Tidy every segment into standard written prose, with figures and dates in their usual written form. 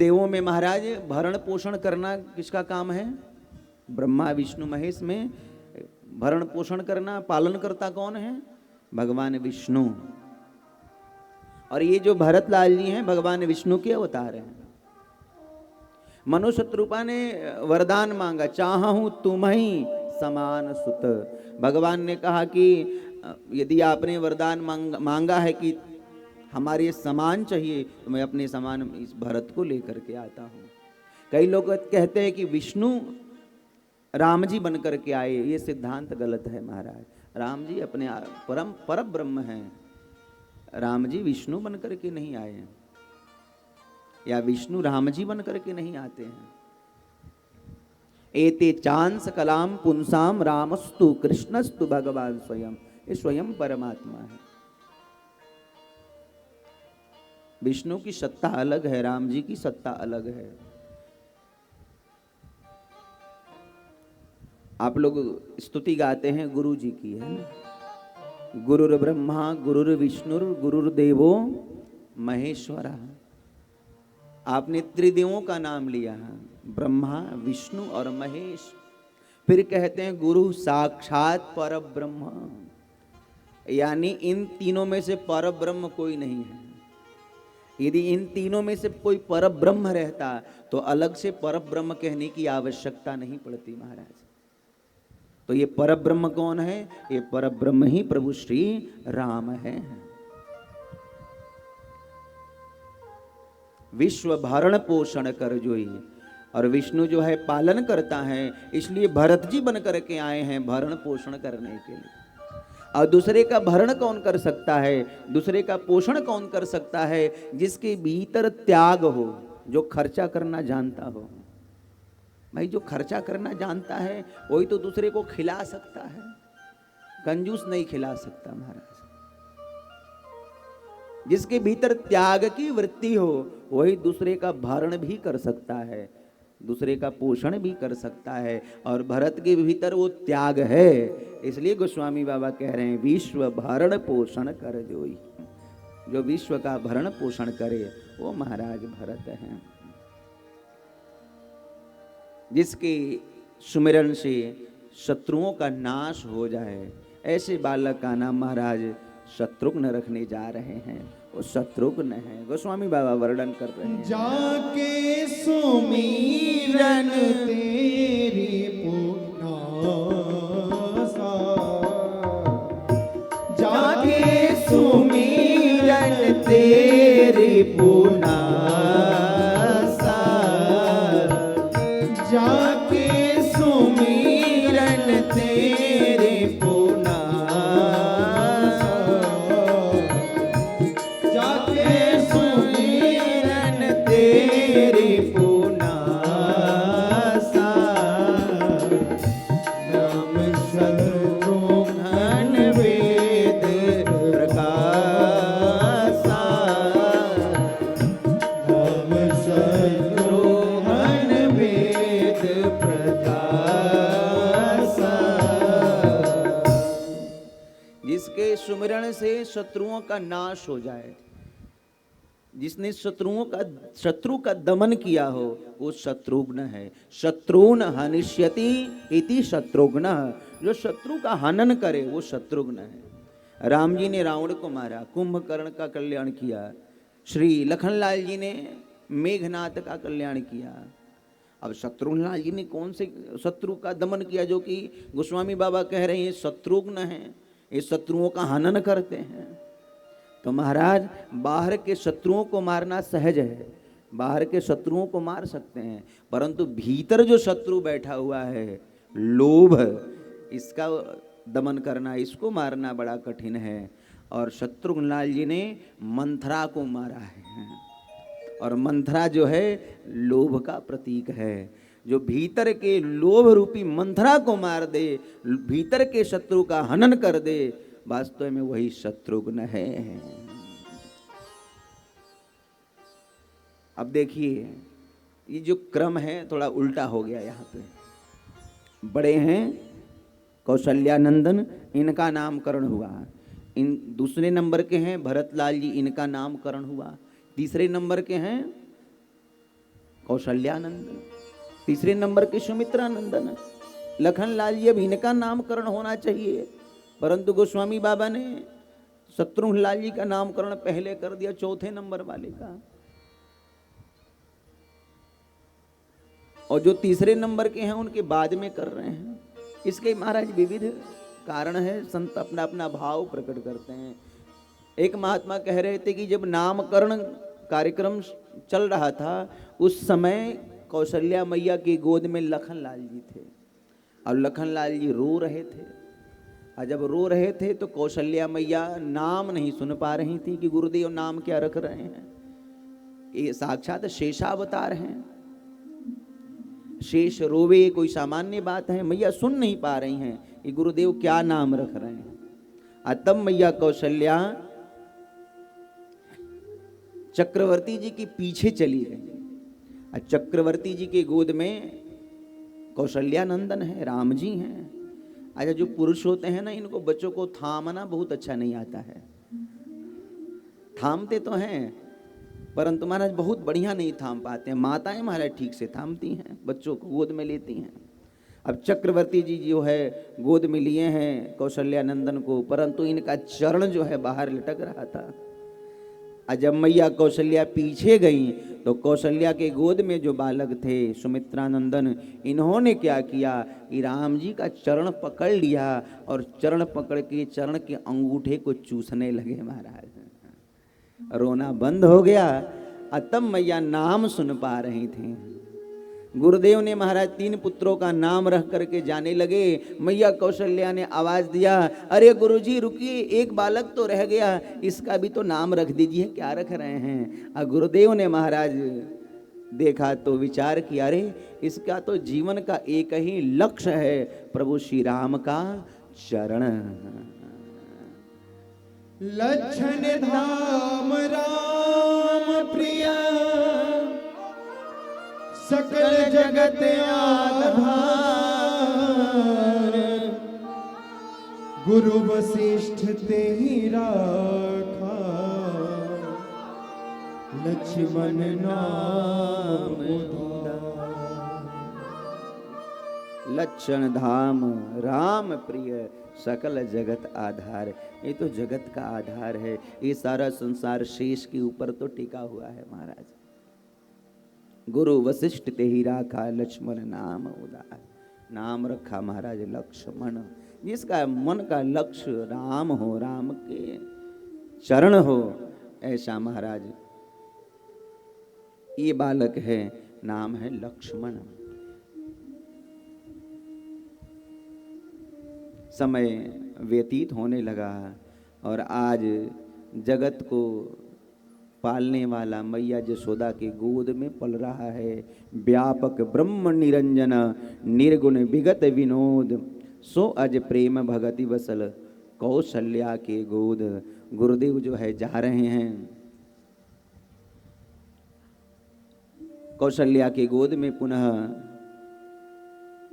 देवों में महाराज भरण पोषण करना किसका काम है? ब्रह्मा विष्णु महेश में भरण पोषण करना पालन करता कौन है? भगवान विष्णु। और ये जो भरतलाल जी हैं भगवान विष्णु के अवतार हैं। मनुशत्रुपा ने वरदान मांगा, चाहूं तुम्हीं समान सुत। भगवान ने कहा कि यदि आपने वरदान मांगा है कि हमारे समान चाहिए तो मैं अपने समान इस भरत को लेकर के आता हूँ। कई लोग कहते हैं कि विष्णु राम जी बन करके आए, ये सिद्धांत गलत है महाराज। राम जी अपने परम ब्रह्म हैं। राम जी विष्णु बन करके नहीं आए हैं, या विष्णु राम जी बन करके नहीं आते हैं। एते चांस कलाम पुंसाम रामस्तु कृष्णस्तु भगवान स्वयं, ये स्वयं परमात्मा है। विष्णु की सत्ता अलग है, राम जी की सत्ता अलग है। आप लोग स्तुति गाते हैं गुरु जी की, है ना? गुरुर ब्रह्मा गुरुर विष्णुर गुरुर्देवो महेश्वरा। आपने त्रिदेवों का नाम लिया है, ब्रह्मा विष्णु और महेश। फिर कहते हैं गुरु साक्षात पर ब्रह्म, यानी इन तीनों में से पर ब्रह्म कोई नहीं है। यदि इन तीनों में से कोई पर ब्रह्म रहता तो अलग से पर ब्रह्म कहने की आवश्यकता नहीं पड़ती महाराज। तो ये पर ब्रह्म कौन है? ये पर ब्रह्म ही प्रभु श्री राम है। विश्व भरण पोषण कर जोई, और विष्णु जो है पालन करता है, इसलिए भरत जी बन करके आए हैं भरण पोषण करने के लिए। और दूसरे का भरण कौन कर सकता है, दूसरे का पोषण कौन कर सकता है? जिसके भीतर त्याग हो, जो खर्चा करना जानता हो। भाई जो खर्चा करना जानता है वही तो दूसरे को खिला सकता है, कंजूस नहीं खिला सकता महाराज। जिसके भीतर त्याग की वृत्ति हो वही दूसरे का भरण भी कर सकता है, दूसरे का पोषण भी कर सकता है। और भरत के भीतर वो त्याग है, इसलिए गोस्वामी बाबा कह रहे हैं विश्व भरण पोषण कर जोई। जो विश्व का भरण पोषण करे वो महाराज भरत हैं। जिसके सुमिरन से शत्रुओं का नाश हो जाए, ऐसे बालक का नाम महाराज शत्रुघ्न रखने जा रहे हैं। वो शत्रुघ्न है, गोस्वामी बाबा वर्णन कर रहे हैं। जाके सुमिरन तेरी पुनासा, जाके सुमिरन तेरी पुनासा, जाके सुमिरन तेरी पुनासा, जाके सुमिरन तेरी पुनासा, नाम शत्रुघ्न वेद प्रकाशा, नाम शत्रुघ्न वेद प्रकाशा। जिसके सुमिरन से शत्रुओं का नाश हो जाए, जिसने शत्रु का दमन किया हो, वो शत्रुघ्न है। शत्रुन हनिष्यति इति शत्रुघ्न, जो शत्रु का हनन करे वो शत्रुघ्न है। राम जी ने रावण को मारा, कुंभकर्ण का कल्याण किया, श्री लखनलाल जी ने मेघनाथ का कल्याण किया। अब शत्रुघ्न जी ने कौन से शत्रु का दमन किया? जो कि गोस्वामी बाबा कह रहे हैं शत्रुघ्न हैं, ये शत्रुओं का हनन करते हैं। तो महाराज बाहर के शत्रुओं को मारना सहज है, बाहर के शत्रुओं को मार सकते हैं, परंतु भीतर जो शत्रु बैठा हुआ है लोभ, इसका दमन करना, इसको मारना बड़ा कठिन है। और शत्रुघ्न जी ने मंथरा को मारा है, और मंथरा जो है लोभ का प्रतीक है। जो भीतर के लोभ रूपी मंथरा को मार दे, भीतर के शत्रु का हनन कर दे, वास्तव में वही शत्रुघ्न है। अब देखिए ये जो क्रम है थोड़ा उल्टा हो गया। यहाँ पे बड़े हैं कौशल्यानंदन, इनका नामकरण हुआ। इन दूसरे नंबर के हैं भरतलाल जी, इनका नामकरण हुआ। तीसरे नंबर के हैं कौशल्यानंदन, तीसरे नंबर के सुमित्रा नंदन। लखन लाल जी अब इनका नामकरण होना चाहिए, परंतु गोस्वामी बाबा ने शत्रुघ्न लाल जी का नामकरण पहले कर दिया, चौथे नंबर वाले का। और जो तीसरे नंबर के हैं उनके बाद में कर रहे हैं। इसके महाराज विविध कारण है, संत अपना अपना भाव प्रकट करते हैं। एक महात्मा कह रहे थे कि जब नामकरण कार्यक्रम चल रहा था उस समय कौशल्या मैया की गोद में लखन लाल जी थे और लखन लाल जी रो रहे थे। और जब रो रहे थे तो कौशल्या मैया नाम नहीं सुन पा रही थी कि गुरुदेव नाम क्या रख रहे हैं। ये साक्षात शेषावतार हैं। शेष रोवे कोई सामान्य बात है, मैया सुन नहीं पा रही हैं कि गुरुदेव क्या नाम रख रहे हैं। और तब मैया कौशल्या चक्रवर्ती जी के पीछे चली गई। और चक्रवर्ती जी के गोद में कौशल्यानंदन है, राम जी हैं। अच्छा, जो पुरुष होते हैं ना, इनको बच्चों को थामना बहुत अच्छा नहीं आता है। थामते तो हैं परंतु महाराज बहुत बढ़िया नहीं थाम पाते हैं। माताएं महाराज ठीक से थामती हैं, बच्चों को गोद में लेती हैं। अब चक्रवर्ती जी जो है गोद में लिए हैं कौशल्यानंदन को, परंतु इनका चरण जो है बाहर लटक रहा था। और जब मैया कौशल्या पीछे गई तो कौशल्या के गोद में जो बालक थे सुमित्रानंदन, इन्होंने क्या किया कि राम जी का चरण पकड़ लिया और चरण पकड़ के चरण के अंगूठे को चूसने लगे। महाराज रोना बंद हो गया। और तब मैया नाम सुन पा रही थी। गुरुदेव ने महाराज 3 पुत्रों का नाम रख करके जाने लगे। मैया कौशल्या ने आवाज दिया, अरे गुरुजी रुकिए, एक बालक तो रह गया, इसका भी तो नाम रख दीजिए, क्या रख रहे हैं। और गुरुदेव ने महाराज देखा तो विचार किया, अरे इसका तो जीवन का एक ही लक्ष्य है, प्रभु श्री राम का चरण। लक्षण धाम राम प्रिय, सकल जगत आधार। गुरु वशिष्ठ ते ही राखा, लक्ष्मण नाम उधार। लक्षण धाम राम प्रिय, सकल जगत आधार। ये तो जगत का आधार है। ये सारा संसार शेष के ऊपर तो टिका हुआ है महाराज। गुरु वशिष्ठ ते ही राखा, लक्ष्मण नाम उदार। नाम रखा महाराज लक्ष्मण, जिसका मन का लक्ष्य राम हो, राम के चरण हो, ऐसा महाराज ये बालक है, नाम है लक्ष्मण। समय व्यतीत होने लगा और आज जगत को पालने वाला मैया यशोदा के गोद में पल रहा है। व्यापक ब्रह्म निरंजन, निर्गुण विगत विनोद, सो अज प्रेम भगति बसल, कौशल्या के गोद। गुरुदेव जो है जा रहे हैं कौशल्या के गोद में, पुनः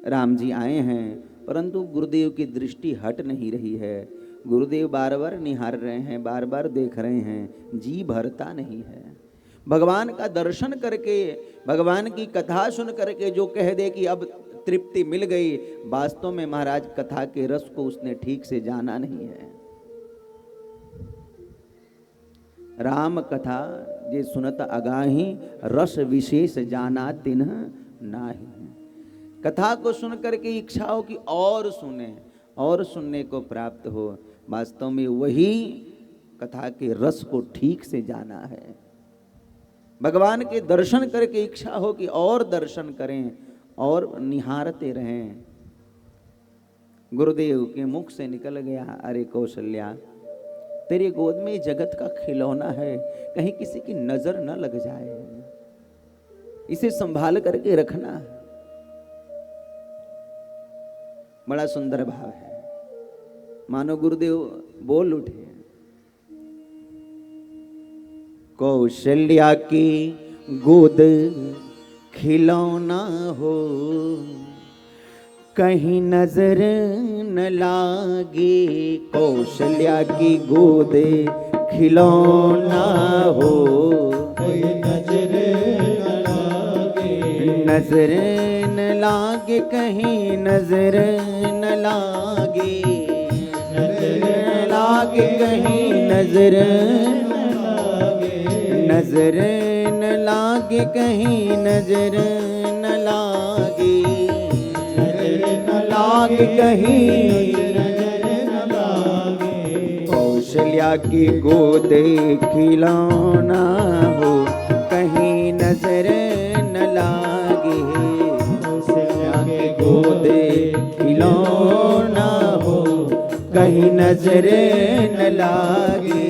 राम जी आए हैं, परंतु गुरुदेव की दृष्टि हट नहीं रही है। गुरुदेव बार बार निहार रहे हैं, बार बार देख रहे हैं, जी भरता नहीं है। भगवान का दर्शन करके, भगवान की कथा सुन करके जो कह दे कि अब तृप्ति मिल गई, वास्तव में महाराज कथा के रस को उसने ठीक से जाना नहीं है। राम कथा जे सुनत अगाही, रस विशेष जाना तिन्ह नाही। कथा को सुन करके इच्छा हो कि और सुने, और सुनने को प्राप्त हो, वास्तव में वही कथा के रस को ठीक से जाना है। भगवान के दर्शन करके इच्छा हो कि और दर्शन करें और निहारते रहें। गुरुदेव के मुख से निकल गया, अरे कौशल्या, तेरे गोद में जगत का खिलौना है, कहीं किसी की नजर न लग जाए, इसे संभाल करके रखना। बड़ा सुंदर भाव है, मानो गुरुदेव बोल उठे। कौशल्या की गोद खिलौना हो, कहीं नजर न लागे। कौशल्या की गोद खिलौना हो, कोई नजर न लागे। नजर न लागे कहीं नजर न लागे, नजर न लागे कहीं नजर न लागे, नजर न लागे कहीं नजर न लागे, नजर न लागे कहीं नजर न लागे। कौशल्या की गोद खिलौना हो कहीं नजर न लागे, कौशल्या की गोद खिलौना हो कहीं नजर न लागे।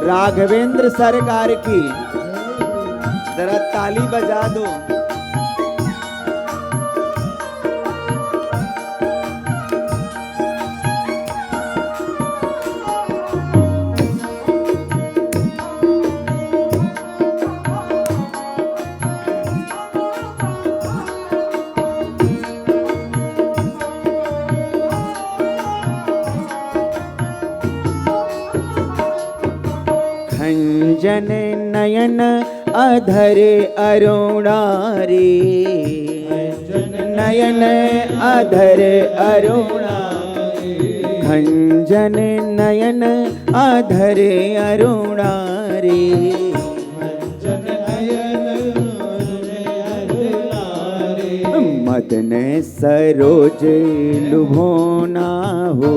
राघवेंद्र सरकार की जरा ताली बजा दो। खंजन नयन अधर अरुणारी, नयन अधर अरुणारी, खंजन नयन अधर अरुणारी, मदन सरोज लुभोना हो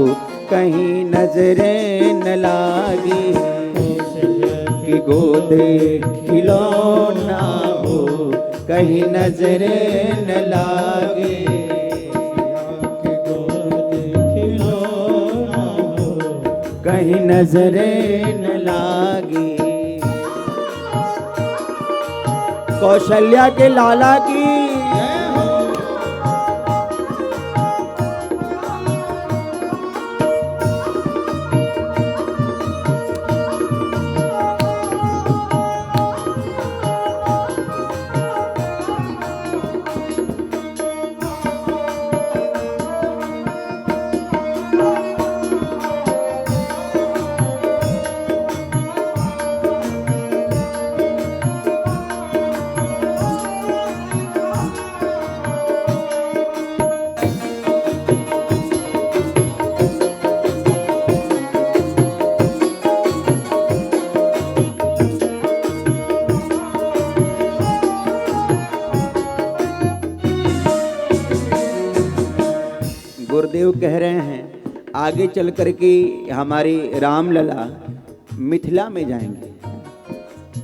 कहीं नजर न लागी, की गोद खिलौना हो कहीं नजर न लागे, की गोद खिलौना हो कहीं नजर न लागे। कौशल्या के लाला की गुरुदेव कह रहे हैं आगे चल कर के हमारे रामलला मिथिला में जाएंगे,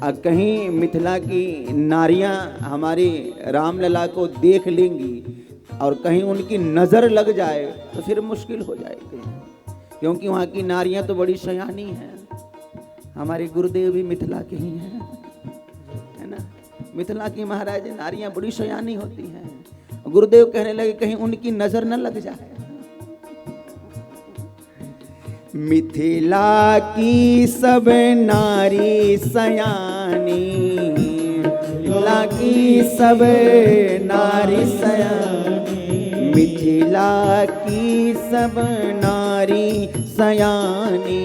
और कहीं मिथिला की नारियां हमारे रामलला को देख लेंगी और कहीं उनकी नज़र लग जाए तो फिर मुश्किल हो जाएगी, क्योंकि वहाँ की नारियां तो बड़ी सयानी हैं। हमारे गुरुदेव भी मिथिला के ही हैं, है ना। मिथिला की महाराज नारियां बड़ी सयानी होती हैं। गुरुदेव कहने लगे कहीं उनकी नज़र न लग जाए। मिथिला की सब नारी सयानी, मिथिला की सब नारी सयानी, मिथिला की सब नारी सयानी,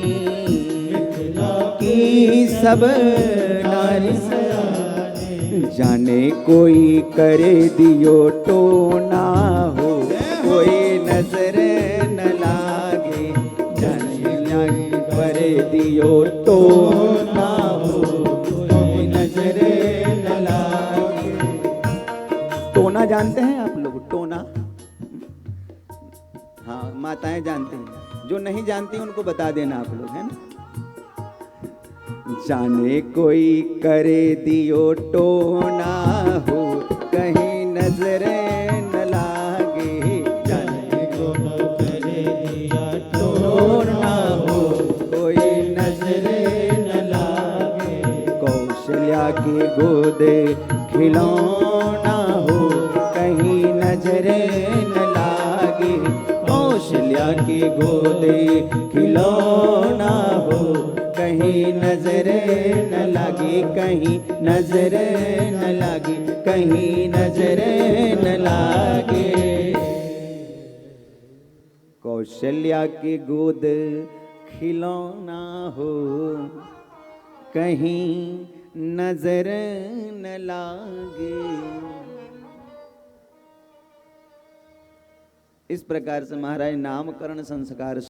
मिथिला की सब नारी सयानी, जाने कोई करे दियो टोना हो कोई नजर न लागे, करे दियो तो ना हो कोई नजर न लागे। टोना जानते हैं आप लोग? टोना, हाँ माताएं जानते हैं, जो नहीं जानती उनको बता देना आप लोग, है ना। जाने कोई करे दियो टोना हो कहीं नजर न लागे, जाने को करे दिया टोना हो कोई नजर न लागे। कौशल्या की गोद खिलौना हो कहीं नजर न लागे, कौशल्या की गोद खिलौना हो कहीं नजर न लागे, कहीं नजर न लागे, कहीं नजर न लागे। कौशल्या की गोद खिलौना हो, कहीं नजर न लागे। इस प्रकार से महाराज नामकरण संस्कार